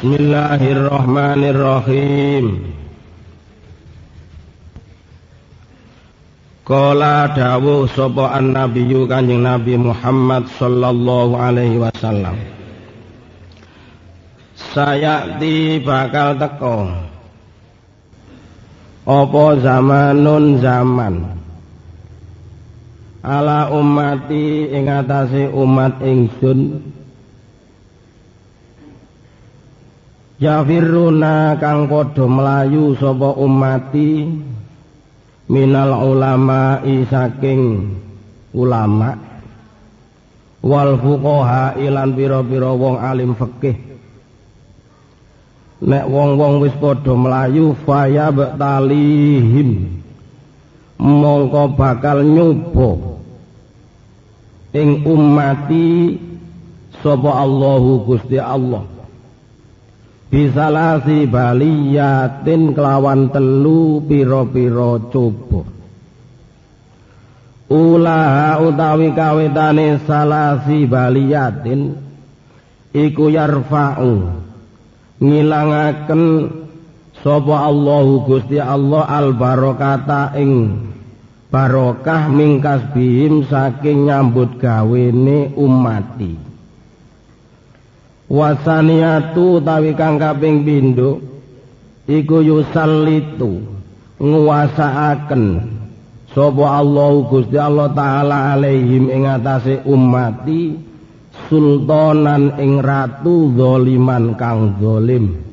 Bismillahirrahmanirrahim. Qala dawuh sapa an-nabiyyu Kanjeng Nabi Muhammad sallallahu alaihi wasallam. Sayati bakal teko apa zamanun zaman ala ummati ing atase umat ingsun yafiruna kang padha melayu sapa ummati minal ulama saking ulama wal fuqaha ilan pira-pira wong alim fikih. Nek wong-wong wis padha melayu faya betalihim mongko bakal nyoba ing ummati sapa Allahu Gusti Allah bisalasi baliyatin kelawan telu pira-pira coba. Ulaha utawi kawitane salasi baliyatin iku yarfa'u ngilangaken sapa Allahu Gusti Allah al barokata ing barokah mingkas bihim saking nyambut gawene ummati. Wasaniyatu tawi kang kaping pindho iku yusallitu nguwasaaken sapa Allahu Gusti Allah taala alaihim ing atase ummati sultanan ing ratu zaliman kang zalim.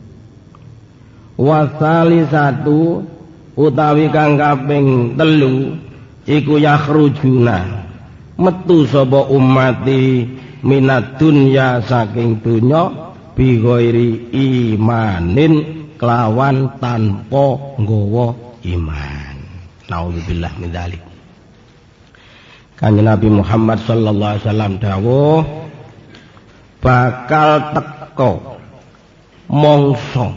Wasalisatu utawi kang kaping telu iku yakhrujuna metu sapa ummati minad dunya saking dunya bi ghairi imanin kelawan tanpa nggawa iman. Nauzubillah min dzalik. Kanjeng Nabi Muhammad sallallahu alaihi wasallam dawuh bakal teko mangsa,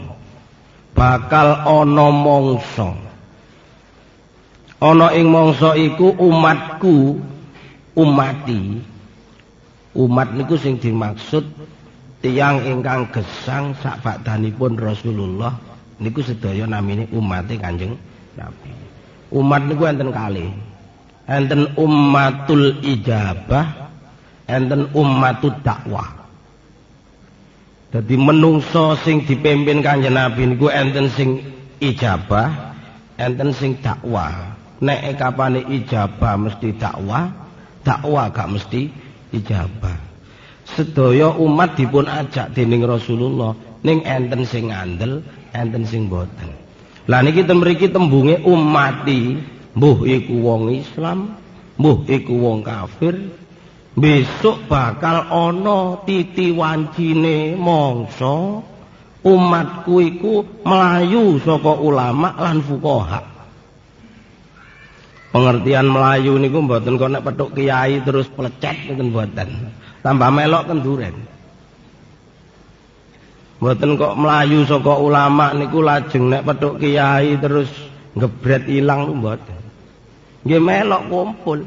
bakal ana mangsa, ana ing mangsa iku umatku, umati. Umat niku sing dimaksud tiyang ingkang gesang sak bakdanipun Rasulullah niku sedaya namine umate Kanjeng Nabi. Umat niku enten kalih. Enten ummatul ijabah, enten ummatud dakwah. Dadi menungso sing dipimpin Kanjeng Nabi niku enten sing ijabah, enten sing dakwah. Nek kapane ijabah mesti dakwah, dakwah gak mesti ijabah. Sedaya umat dipun ajak dening Rasulullah ning enten sing ngandel, enten sing boten. Lah niki mriki tembunge ummati, mbuh iku wong Islam, mbuh iku wong kafir. Besok bakal ana titi wancine mangsa umatku iku melayu saka ulama lan fuqaha. Pengertian melayu niku mboten kok nek petuk kiai terus plecet ngoten mboten. Tambah melok kenduren. Mboten kok melayu saka ulama niku lajeng nek petuk kiai terus ngebret ilang mboten. Nggih melok kumpul.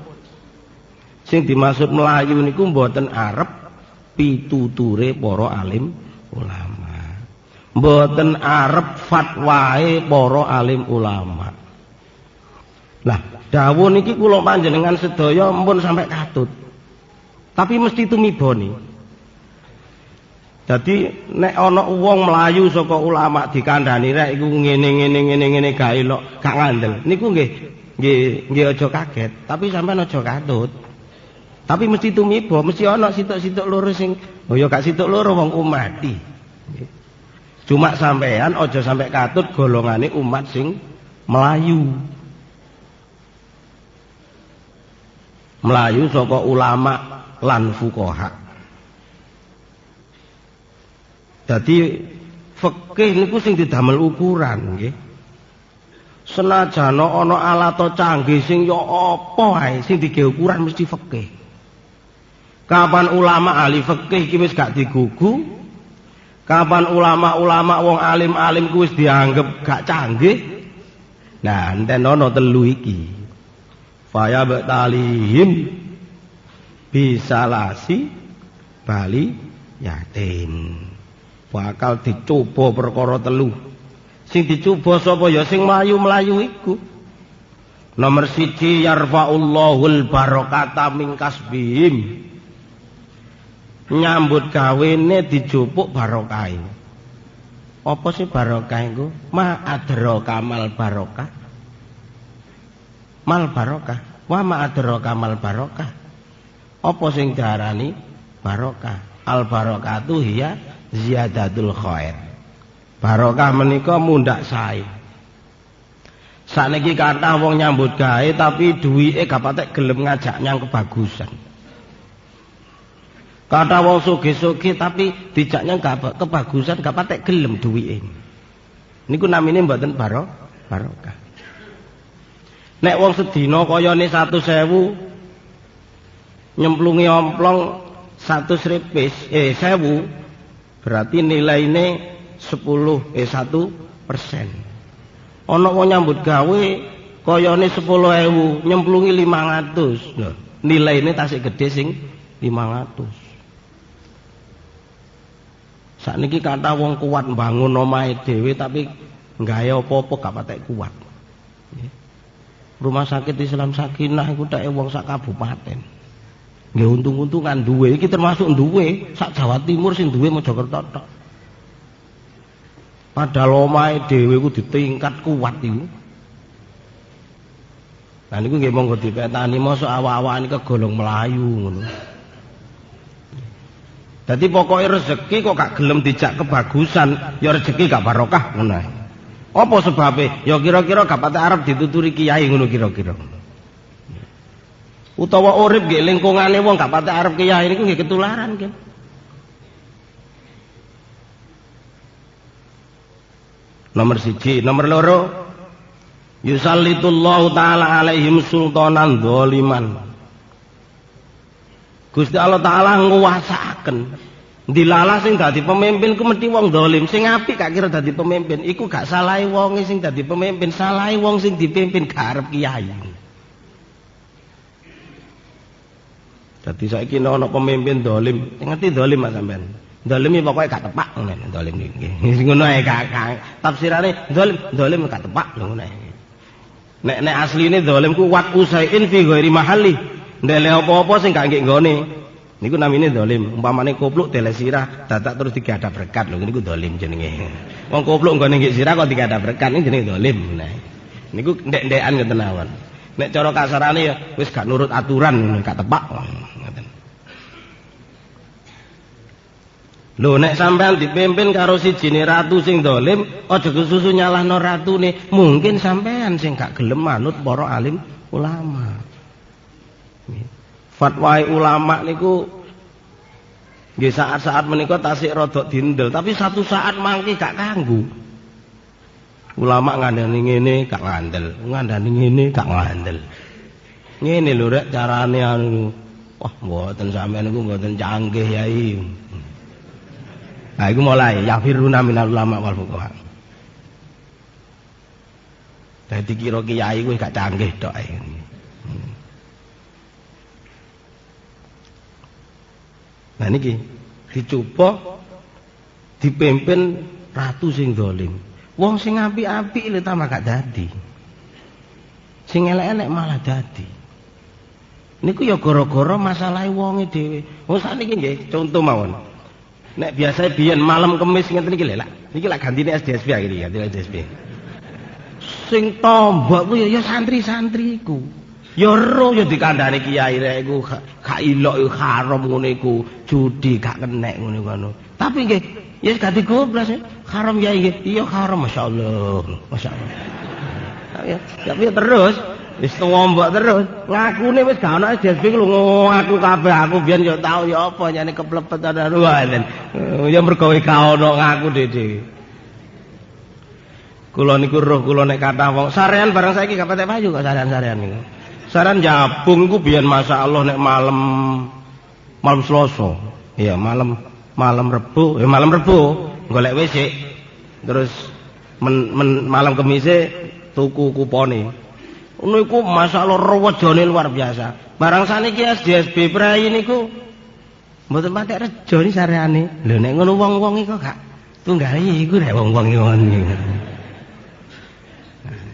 Sing dimaksud melayu niku mboten arep pituture para alim ulama. Mboten arep fatwae para alim ulama. Lah dawuh niki kula panjenengan sedaya mpun sampai katut. Tapi mesti tumiboni. Dadi nek ana wong melayu saka ulama dikandhani rek iku ngene gak elok, gak ngandel. Niku nggih aja kaget, tapi sampean aja katut. Tapi mesti tumiba, mesti ana sitok-sitok loro sing ya gak sitok loro wong umati. Cuma sampean aja sampai katut golongane umat sing melayu. Melayu saka ulama lan fuqaha. Dadi fikih niku sing didamel ukuran nggih. Senajan ana alat canggih sing ya apa ae sing digawe ukuran mesti fikih. Kapan ulama ahli fikih iki wis gak digugu? Kapan ulama-ulama wong alim-alim ku wis dianggep gak canggih? Nah, enten ana telu iki. Faya betalihim bisalasi bali yatin bakal dicoba perkara telu. Sing dicoba sapa ya sing mlayu-mlayu iku. Nomor 1 yarfa'ullahul barakata min kasbihim. Nyambut gawene dijupuk barokahe. Apa sih barokah iku? Ma adraka mal barokah. Mal barokah. Wa ma adraka mal barokah. Apa sing diarani barokah? Al barokatu hiya ziyadatul khair. Barokah menika mundhak sae. Sakniki kathah wong nyambut gawe tapi duwike gak patek gelem ngajak nyang kebagusan. Kathah wong sugih-sugih tapi dijak nyang kebagusan gak patek gelem duwike. Niku namine mboten barokah. Nek wong sedina kayane 100.000 nyemplungi omplong 100 1000 berarti nilaine 1%. Ana wong nyambut gawe kayane 10.000 nyemplungi 500. Lho, nilaine tasik gedhe sing 500. Sakniki kathah wong kuat mbangun omahe dhewe tapi gawe apa-apa gak patek kuat. Rumah sakit Islam Sakinah iku tek wong sak kabupaten. Nggih untung-untungan duwe iki termasuk duwe sak Jawa Timur sing duwe Mojokerto tok. Padahal omahe dhewe ku ditingkat kuat iku. Lah niku nggih monggo dipetani mosok awak-awakan kegolong melayu ngono. Dadi pokoke rezeki kok gak gelem dijak kebagusan, ya rezeki gak barokah ngono ae. Apa sebabe? Ya kira-kira gak patek arep dituturi kiai ngono kira-kira. Utawa urip nggih lingkungane wong gak patek arep kiai niku nggih ketularan kan. Nomor 1, nomor 2 yusallitullahu taala alaihim sultanan dzaliman. Gusti Allah taala nguwasakaken dilala sing dadi pemimpin ku mesti wong zalim, sing apik gak kira dadi pemimpin iku gak salahe wong sing dadi pemimpin, salahe wong sing dipimpin gak arep kiai. Dadi saiki ana pemimpin zalim, ngerti zalim Mas sampean? Zalim iki pokoke gak tepak ngono zalim iki. Ngono ae tafsirane zalim gak tepak lho ngono ae. Nek asline zalim ku wat usain fi ghairi mahalli. Ndele apa-apa sing gak nggih nggone. Niku namine zalim. Umpamane kopluk dele sirah dadak terus digadhap berkat lho niku zalim jenenge. Wong kopluk nggone nggih sirah kok digadhap berkat niku jenenge zalim. Nah. Niku ndek-ndekan ngoten mawon. Nek cara kasarane ya wis gak nurut aturan gak tepak ngoten. Lho nek sampean dipimpin karo sijine ratu sing zalim, aja kesusu nyalahno ratune. Mungkin sampean sing gak gelem manut para alim ulama. Fatwa ulama niku nggih saat-saat menika tasik rodok dindel, tapi satu saat mangke gak kanggo. Ulama ngandani ngene gak ngandel, ngandani ngene gak ngandel. Ngene lho rek carane anu. Wah, mboten sampean niku mboten canggih yai. Nah, iku mulai yafiruna minal ulama wal fuqaha. Dadi kira kiai kuwi gak canggih tok ae. Nah niki dicoba dipimpin ratu sing zalim. Wong sing apik-apik lho tambah gak dadi. Sing elek-elek malah dadi. Niku ya gara-gara masalahe wonge dhewe. Wong sakniki nggih contoh mawon. Nek biasa biyen malam Kamis ngeten iki lho lak. Niki lak gantine SDSP iki ya, SDSP. Sing tombok ku ya santri-santri iku. Ya ro ya dikandhani kiai rek iku gak ilok haram ngene iku, judi gak kenek ngene kono. Tapi nggih ya gak digoblas haram ya nggih. Iya haram masyaallah. Masyaallah. Tapi ya terus wis ngombok terus. Ngakune wis gak ana SDSP ku ngaku kabeh aku biyen ya tau ya apa nyane keplepet ana ruwen. Ya mergo gak ono ngaku dhewe. Kula niku roh kula nek kathah wong sarean bareng saiki gak patek payu kok sarean-sarean niku. Saran jabung ku biyen masyaallah nek malam Selasa. Iya, malam Rebo, malam Rebo golek WC. Terus malam Kamise tuku kupone. Ngono iku masyaallah rewejane luar biasa. Barang saniki SDSB Prai niku mboten patek rejo ni sareane. Lho nek ngono wong-wong iku gak Tunggal iku rek wong-wong ngono.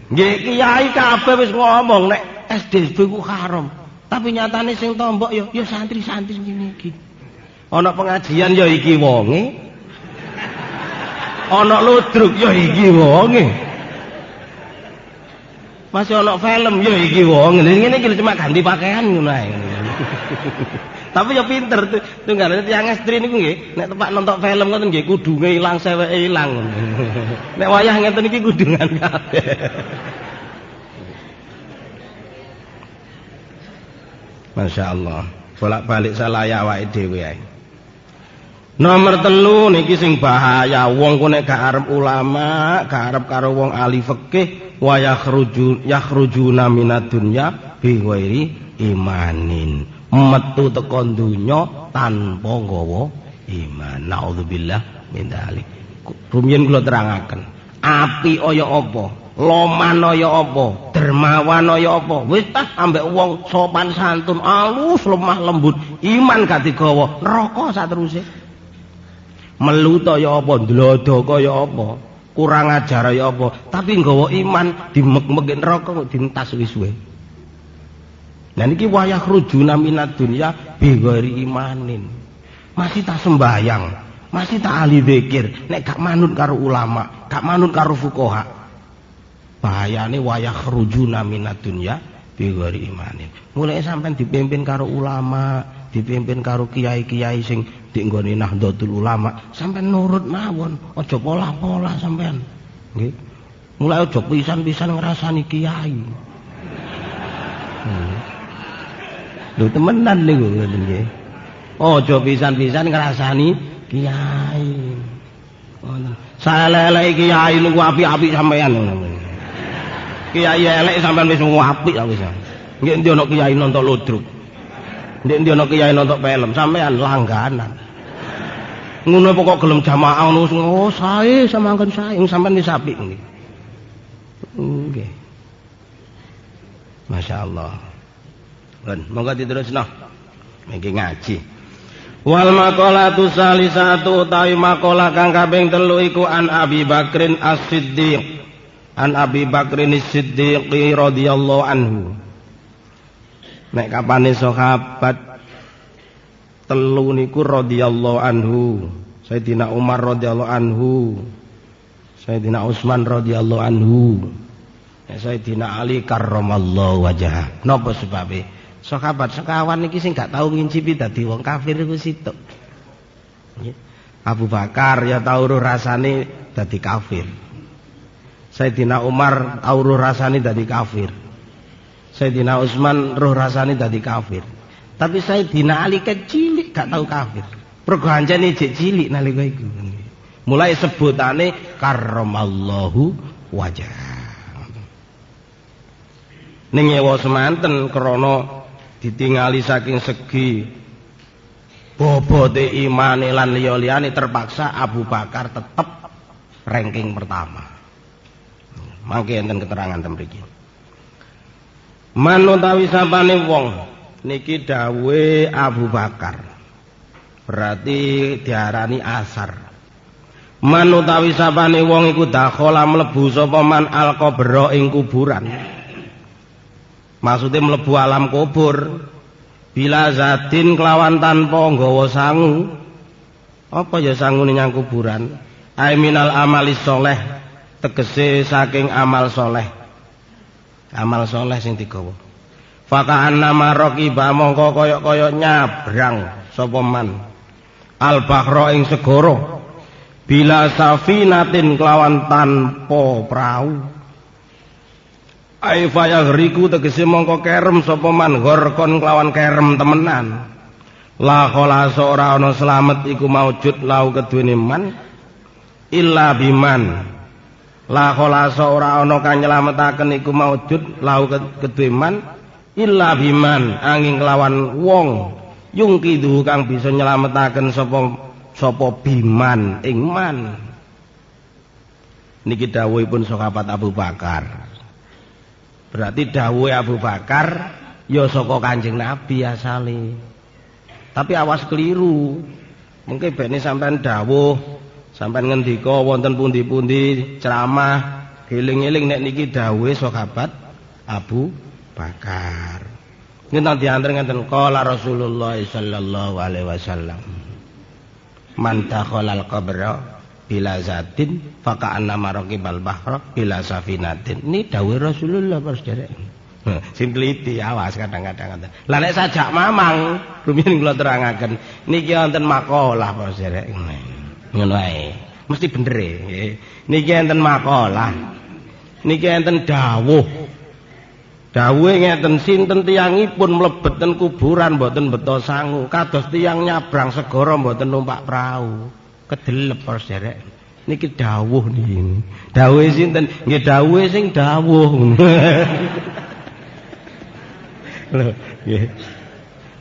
Nggih kiai kabeh wis ngomong nek SDB ku haram. Tapi nyatane sing tombok ya santri-santri ngene iki. Ana pengajian ya iki wonge. Ana ludruk ya iki wonge. Masih ana film ya iki wonge. Ngene iki cuma ganti pakaian ngono ae. Tapi ya pinter tuh. Tunggalane tiyang estri niku nggih, nek tepak nonton film ngoten nggih kudunge ilang, seweke ilang. Nek wayah ngeten iki kudungan kabeh. Masya Allah, bolak-balik salaya awake dhewe ae. Nomor 3 niki sing bahaya, wong ku nek gak arep ulama, gak arep karo wong ahli fikih, wa yakhrujuna minad dunya bi ghairi imanin. Metu teko donya tanpa nggawa iman. Nauzubillah min dzalik. Rumiyin kula terangaken, api kaya apa, loman kaya apa, dermawan kaya apa, wis tah ambek wong sopan santun, alus lemah lembut, iman gak digawa, neraka sateruse. Melut kaya apa, ndlodo kaya apa, kurang ajar kaya apa, tapi nggawa iman dimek-mek neraka kok dintas wis suwe. Nah niki wayah rujuna minad dunya bi ghairi imanin. Masih tak sembayang, masih tak ahli zikir, nek gak manut karo ulama, gak manut karo fuqaha. Bahayane wayah rujuna minad dunya bi ghairi imanin. Mulai sampean dipimpin karo ulama, dipimpin karo kiai-kiai sing dik nggone Nahdlatul Ulama, sampean nurut mawon, aja pola-pola sampean. Nggih. Mulai aja pisan-pisan ngrasani kiai. Lho temenan niku ngoten nggih. Aja pisan-pisan ngrasani kiai. Ngoten. Saleleke kiai niku apik-apik sampean ngono. Kiai elek sampean wis apik wis. Nggih endi ana kiai nonton ludruk. Endi ana kiai nonton film, sampean langganan. Ngono pokok gelem jamaah ngono sae samangken sae sampean wis apik nggih. Nggih. Masyaallah. Monggo diterusno. Iki ngaji. Wal maqalatu salisatu utawi maqalah kang kaping 3 iku an Abi Bakrin As-Siddiq. An Abi Bakrin As-Siddiq radhiyallahu anhu. Nek kapane sahabat 3 niku radhiyallahu anhu. Sayyidina Umar radhiyallahu anhu. Sayyidina Utsman radhiyallahu anhu. Sayyidina Ali karramallahu wajhah. Napa sebabe? Sahabat sekawan iki sing gak tau ngincipi dadi wong kafir iku sitok. Abu Bakar ya tau roh rasane dadi kafir. Sayyidina Umar tau roh rasane dadi kafir. Sayyidina Utsman roh rasane dadi kafir. Tapi Sayyidina Ali kecilik gak tau kafir. Mergo anjene jek cilik nalika iku. Mulai sebutane karramallahu wajah. Ning nyewa semanten krana ditingali saking segi bobote imane lan liya-liyane terpaksa Abu Bakar tetep ranking pertama. Mangke enten keterangan ten mriki. Man utawi sapane wong niki dawuhe Abu Bakar. Berarti diarani asar. Man utawi sapane wong iku dakhala mlebu sapa man al-qabra ing kuburan. Maksudnya mlebu alam kubur bila zatin kelawan tanpa nggawa sangu. Apa ya sangune nyang kuburan? Ai minal amali soleh, tegese saking amal soleh. Amal soleh sing digawa. Faka'anna maroqiba mongko kaya-kaya nyabrang sapa man al bahra ing segara bila safinatin kelawan tanpa prau. Ai fayagriku tegese mongko kerem sapa man gorkon kelawan kerem temenan. La kholasa ora ana slamet iku maujud lau keduwene man illa biman. La kholasa ora ana kang nyelametaken iku maujud lau keduwene man illa biman angin kelawan wong yungkidu kang bisa nyelametaken sapa biman ing man. Niki dawuhipun sahabat Abu Bakar. Berarti dawuhe Abu Bakar ya saka Kanjeng Nabi asale. Tapi awas keliru. Mungkin bene sampean dawuh Sampeyan ngendika wonten pundi-pundi ceramah eling-eling nek niki dawuhe sahabat Abu Bakar. Nggih diantar ngenten qala Rasulullah sallallahu alaihi wasallam. Man dakhalal qabra bila zatin faka'anna maraqibal bahra bila safinatin. Ini dawuh Rasulullah Pak Saudara. Sing teliti awas kadang-kadang ngoten. Lah nek sajak mamang rumiyin kula terangaken niki wonten makalah Pak Saudara. Ngono ae. Mesti bener nggih. Niki enten makalah. Niki enten dawuh. Dawuhe ngeten sinten tiyangipun mlebet ten kuburan mboten beto sangu, kados tiyang nyabrang segara mboten numpak prau. Kedelep Pak Saudara. Niki dawuh niki. Dawuhe sinten? Nggih dawuhe sing dawuh. Lho, nggih.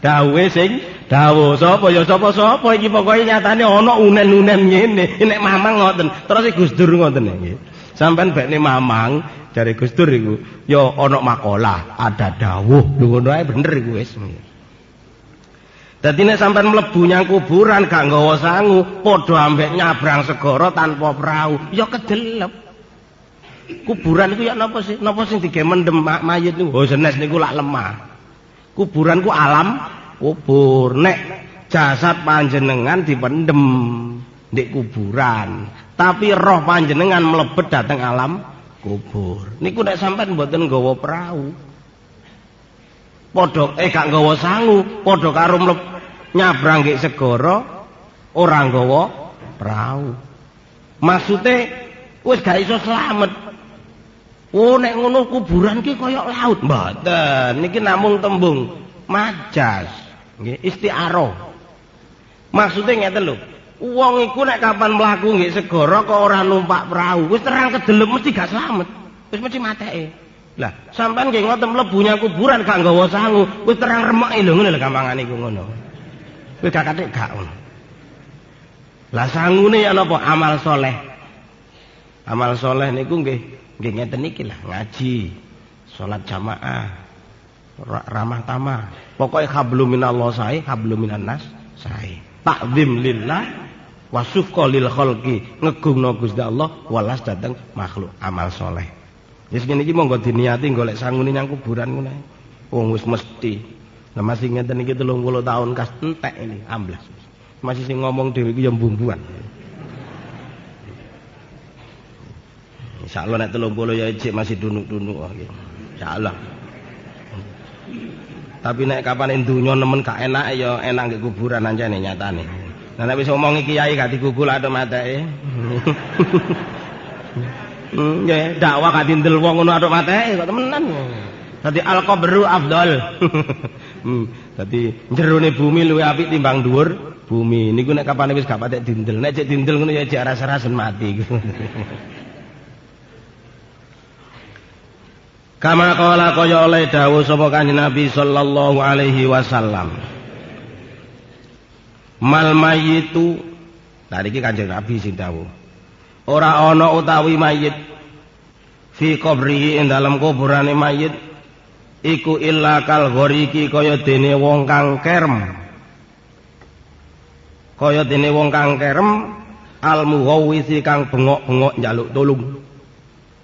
Dawuhe sing dawuh. Sapa ya sapa-sapa iki pokoke nyatane ana unen-unen ngene. Nek mamang ngoten, terus Gus Dur ngoten nggih. Sampeyan bekne mamang dari Gus Dur iku ya ana makalah, ada dawuh. Lho ngono ae bener iku wis. Dadi nek sampeyan mlebu nyang kuburan gak nggawa sangu, padha ambek nyabrang segara tanpa prau, ya kedelep. Kuburan iku ya napa sih? Napa sing dige mendem mayit niku? Oh senes niku lak lemah. Kuburan ku alam kubur. Nek jasad panjenengan dipendem ndek kuburan, tapi roh panjenengan mlebet dateng alam kubur. Niku nek sampean mboten nggawa prau. Padha gak nggawa sangu, padha karo nyabrang nggih segara ora nggawa prau. Maksude wis gak iso slamet. Oh nek ngono kuburan ki kaya laut. Mboten, niki namung tembung majas, nggih isti'arah. Maksude ngeten lho. Wong iku nek kapan mlaku nggih segara kok ora numpak prau, wis terang kedelep mesti gak slamet. Wis mesti mateke. Lah, sampean nggih ngoten mlebu nyang kuburan gak nggawa sangu, wis terang remeke lho ngene lho gampangane iku ngono. Wis gak katik gak ngono. Lah sangune ya napa? Amal soleh. Amal soleh niku nggih ngeten iki lah, ngaji, salat jamaah, ramah tamah. Pokoke hablum minallah sae, hablum minan nas sae. Takzim lillah wa sufqa lil khalqi, ngegungno Gusti Allah welas dateng makhluk, amal soleh. Wis ngene iki monggo diniati golek sangune nyang kuburan ngono ae. Wong wis mesti. Lah masih ngeten iki 30 tahun kas entek ini amblas. Masih sing ngomong dhewe iki ya mbumbuan. Insyaallah nek 30 ya cek masih dunuk-dunuk nggih. Insyaallah. Tapi nek kapan donya nemen gak enak ya enak nggih kuburan anjane nyatane. Nah nek wis omongi kiai gak digugul atom mateke. Nggih, dakwah gak dindel wong ngono atom mateke kok temenan. Dadi al-qabru afdal. Dadi jerone bumi luwih apik timbang dhuwur bumi. Niku nek kapan wis gak patek dindel. Nek cek dindel ngono ya cek rasa-rasen mati. Kama qala kaya oleh dawuh sapa Kanjeng Nabi sallallahu alaihi wasallam. Mal mayyitu. Lah iki Kanjeng Nabi sing dawuh. Ora ana utawi mayit fi qabrihi ing dalam kuburane mayit iku illa kal ghariki kaya dene wong kang kerem. Kaya dene wong kang kerem al mughawwisi kang bengok-bengok njaluk tulung.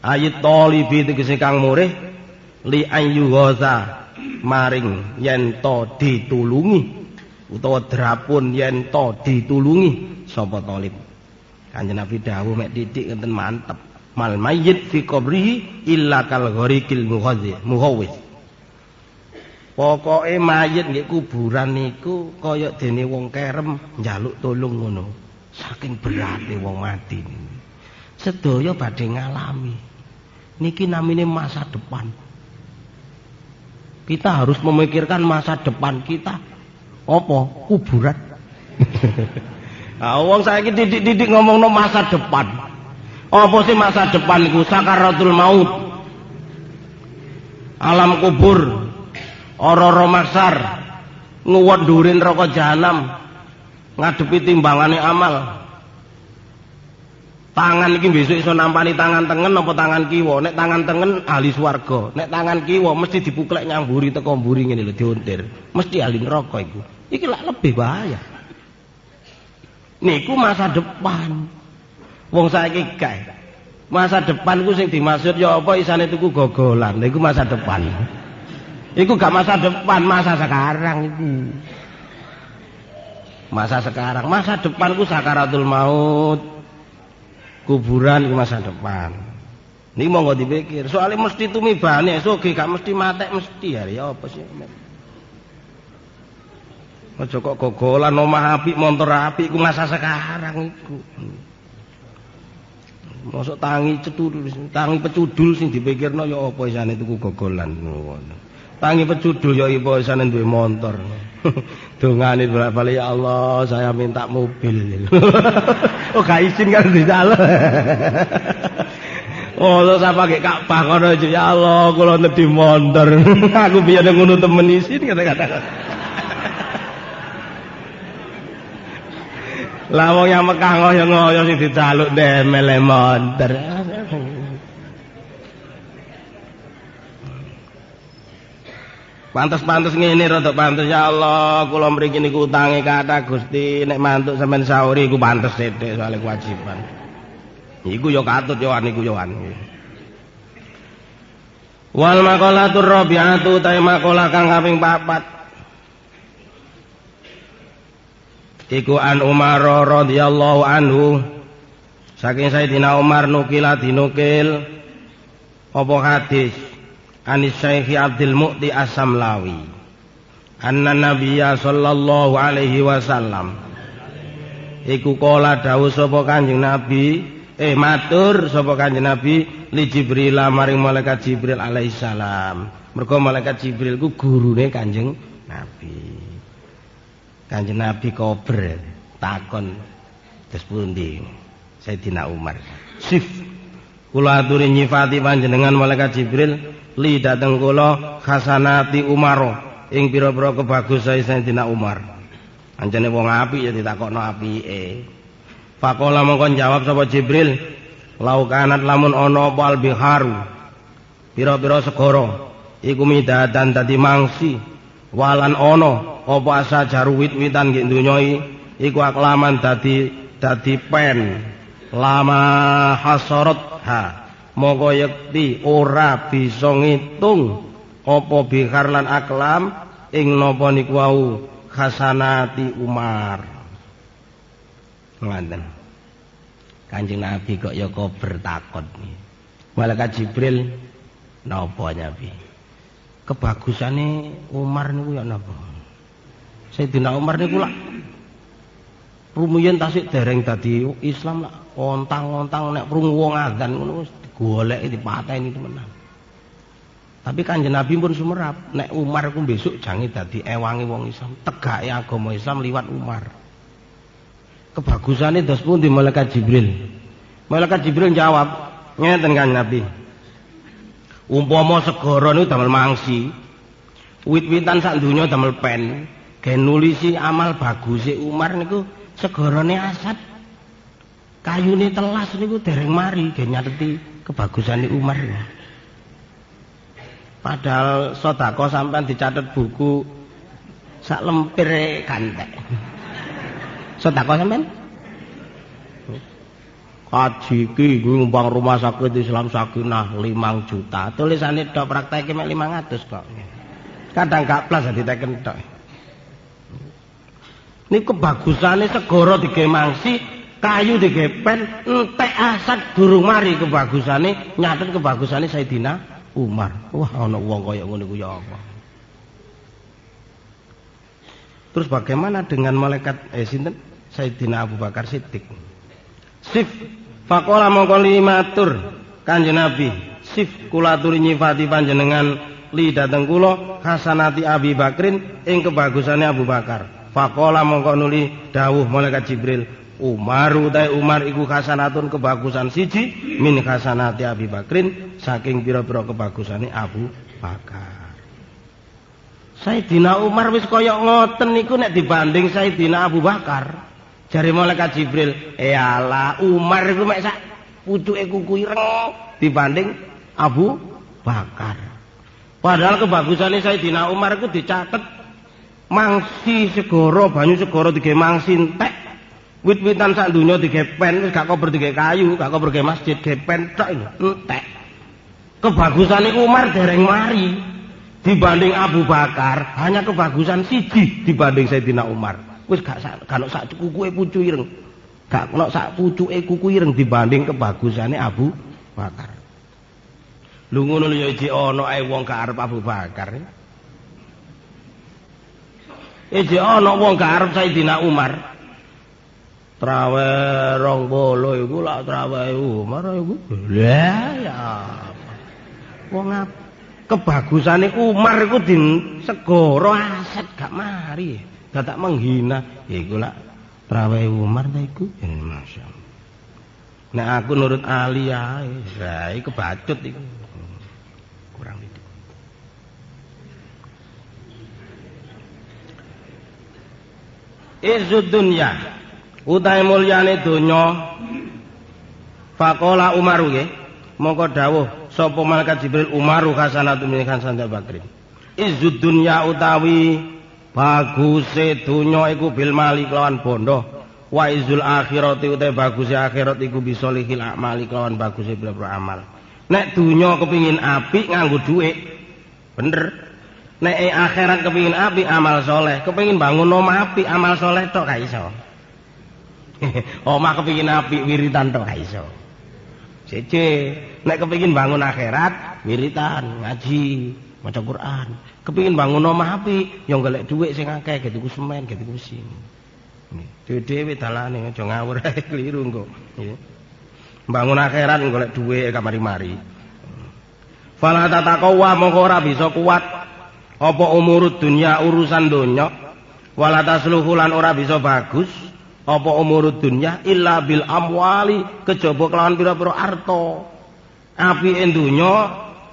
Ayat talibi tegese kang murih li ayyuhaza maring yen to ditulungi utawa drapun yen to ditulungi sapa talib. Kanjeng Nabi dawuh mek titik ngenten mantep. Mal mayyit fi qabrihi illa kal gharikil mughawwis. Pokoke mayit nggih kuburan niku kaya dene wong kerem njaluk tulung ngono. Saking berate wong mati. Sedaya badhe ngalami. Niki namine masa depan. Kita harus memikirkan masa depan kita. Apa? Kuburan. Nah, wong saiki didik-didik ngomongno masa depan. Apa sih masa depan iku? Sakaratul maut. Alam kubur. Ora-ora maksar. Nguwat dhuwure neraka jahanam. Ngadepi timbangane amal. Tangan iki besok iso nampani tangan tengen apa tangan kiwa. Nek tangan tengen ahli swarga, nek tangan kiwa mesti dipuklek nyamburi teko mburi ngene lho diontir. Mesti ahli neraka iku. Iki lak lebih bahaya. Niku masa depan. Wong saiki kae. Masa depan ku sing dimaksud ya apa isane tuku gogolan. Lha iku masa depan. Iku gak masa depan, masa sekarang iku. Masa sekarang, masa depan ku sakaratul maut. Kuburan iku masa depan. Niki monggo dipikir, soalnya mesti tumibane soge gak mesti matek mesti ya apa sih. Aja kok gogolan omah apik, montor apik iku masa sekarang iku. Mosok tangi pecudul sing dipikirno ya apa isane tuku gogolan ngono. Tangi pecudul ya apa isane duwe montor. Dongane bolak-balik ya Allah, saya minta mobil. Oh gak izin kan disaleh. Oh terus apa pakai Ka'bah ngono ya Allah, kula nedhi montor. Aku biyen ngono temen izin kata-kata. Lah wong yang Mekah ngoyo-ngoyo sing dicaluk ndemel montor. Pantes-pantes ngene rada pantes ya Allah, kula mriki niku utange kathah Gusti, nek mantuk sampean sauri iku pantes sithik soal kewajiban. Iku ya katut ya niku ya Wal maqalatur rabi'atu ta maqalah kang kaping 4. Iku an Umar radhiyallahu anhu saking Sayyidina Umar nukila dinukil apa hadis anis Syekh Abdul Mu'ti As-Samlawi anna Nabiyya sallallahu alaihi wasallam iku kala dawuh sapa Kanjeng Nabi matur sapa Kanjeng Nabi li Jibril maring malaikat Jibril alaihi salam. Mergo malaikat Jibril ku gurune Kanjeng Nabi. Kanjeng Nabi kober takon terus pundi Sayyidina Umar sif kula aturi nyifati panjenengan malaikat Jibril li dateng kula hasanati Umar ing pira-pira kebagusan Sayyidina Umar anjene wong apik ya ditakokno apike faqala mongko jawab sapa Jibril laukanat lamun ana apa biharu pira-pira segara iku midadan dadi mangsi walan ana apa asa jaru wit-witan nggih donya iku aklaman dadi pen lama hasarat ha mongko yekti ora bisa ngitung apa bihar lan aklam ing napa niku wau hasanati Umar ngoten. Kanjeng Nabi kok ya kok bertakon malaikat Jibril napa Nabi kebagusane Umar niku ya napa Sayyidina Umar niku lak rumiyin tasik dereng dadi Islam lak ontang-ontang nek krungu wong adzan ngono wis digoleki dipateni temenan. Tapi Kanjeng Nabi pun sumerap nek Umar ku besok jange dadi ewange wong Islam, tegake agama Islam liwat Umar. Kebagusane dos pundi malaikat Jibril. Malaikat Jibril jawab, ngeten Kanjeng Nabi. Umpama segara niku damel mangsi, wit-witan sak donya damel pen. Gen nulisi amal baguse Umar niku segarane asat kayune telas niku dereng mari gen nyateti kebagusane Umar. Padahal sedekah sampean dicatet buku sak lempir kantek. Sedekah sampean? Kaji iki nyumbang rumah sakit Islam Sakinah 5 juta. Tulisane tok prakteke mek 500 kok. Kadang gak plus diteken tok. Ini kebagusane segara digemangsi, kayu digepen, entek asat durung mari kebagusane, nyatet kebagusane Sayyidina Umar. Wah, ana wong kaya ngono iku ya apa. Terus bagaimana dengan malaikat sinten? Sayyidina Abu Bakar Siddiq. Sif faqala mongko limatur Kanjeng Nabi, sif kula aturi nyifati panjenengan li dateng kula hasanati Abi Bakrin ing kebagusane Abu Bakar. Faqala mongko nuli dawuh malaikat Jibril Umar iku hasanatun kebagusan siji min hasanati Abi Bakrin saking pira-pira kebagusane Abu Bakar. Sayyidina Umar wis kaya ngoten niku nek dibanding Sayyidina Abu Bakar jare malaikat Jibril alah Umar iku mek sak pucuke kuku ireng dibanding Abu Bakar. Padahal kebagusane Sayyidina Umar iku dicatet mangsi segara banyu segara dige mangsi entek Wit-witan sak donya digepen wis gak kober dige kayu, gak kober dige masjid, gepen tok entek. Kebagusane Umar dereng mari dibanding Abu Bakar, hanya kebagusan siji dibanding Sayyidina Umar. Wis gak sak kukuke pucu ireng. Gak ono sak pucuke kuku ireng dibanding kebagusane Abu Bakar. Lu ngono lho ya iki ana ae wong gak arep Abu Bakar. Iki ana wong gak arep Sayyidina Umar. Trawe 20 iku lak trawe Umar iku. Lah ya. Wong kebagusane Umar iku segoro aset gak mari. Dadak menghina. Iku lak trawe Umar ta iku. Masyaallah. Nek aku nurut Ali ae, lah iku kebacut iku. Kurang itu. Izzud dunya utahe mulyane donya. Faqala Umar nggih. Mongko dawuh sapa malaikat Jibril Umaru hasanatu min hasanati Bakrin. Izzud dunya utawi baguse donya iku bil mali kelawan bondo. Wa izul akhirati utawi baguse akhirat iku bisolihil a'mali kelawan baguse pira-pira amal. Nek donya kepingin apik nganggo dhuwit. Bener. Nek akhirat kepingin apik amal soleh, kepingin bangun omah apik amal soleh tok gak iso. Omah kepingin apik wiritan tok gak iso. Cece, nek kepingin bangun akhirat, wiritan, ngaji, maca Quran. Kepingin bangun omah apik, yo golek dhuwit sing akeh, ge tuku semen, ge tuku mesin. Dhewe dalane aja ngawur ae kliru engko. Bangun akhirat golek dhuwit kamari-mari. Fala tataqwa mongko ora bisa kuat apa umurud dunya urusan donya, wala tasluhu lan ora bisa bagus apa umurud dunya illa bil amwali kejaba kelawan pira-pira arta. Apike donya,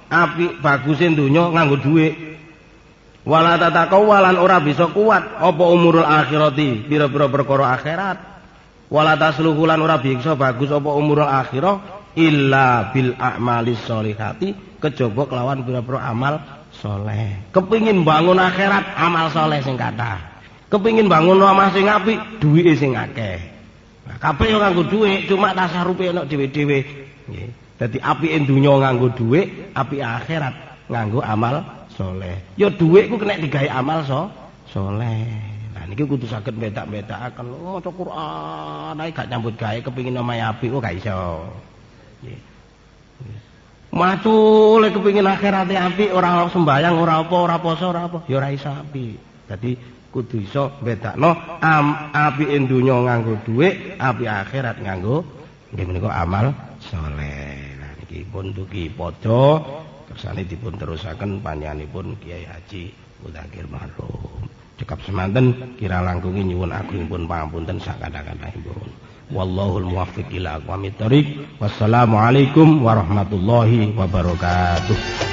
apik baguse donya nganggo dhuwit. Wala tataqwa lan ora bisa kuat apa umurul akhirati pira-pira perkara akhirat. Wala tasluhu lan ora bisa bagus apa umurul akhirah illa bil a'malis sholihati kejaba kelawan pira-pira amal soleh. Kepingin bangun akhirat amal soleh sing kathah. Kepingin bangun omah sing apik, duwike sing akeh. Nah, kabeh yo nganggo dhuwit, cuma tasarupe ana dhewe-dhewe. Nggih. Dadi apike donya nganggo dhuwit, apike akhirat nganggo amal soleh. Ya dhuwit ku kena digawe amal soleh. Nah niki kudu saged bedak-bedakaken maca Quran ae gak nyambut gawe kepingin omah apik kok gak iso. Nggih. Macul kepingin akhirate apik ora sembayang, ora apa, ora poso, ora apa, ya ora iso apik. Dadi kudu iso bedakno apike donya nganggo dhuwit, apike akhirat nganggo nggih menika amal saleh. Nah niki pun dugi padha kersane dipun terusaken panjenenganipun Kiai Haji Mudzakkir Marhum. Cekap semanten kira langkungi nyuwun agungipun pangapunten sakadang-kadangipun. Wallahul muwaffiq ila aqwamit thoriq. Wassalamualaikum warahmatullahi wabarakatuh.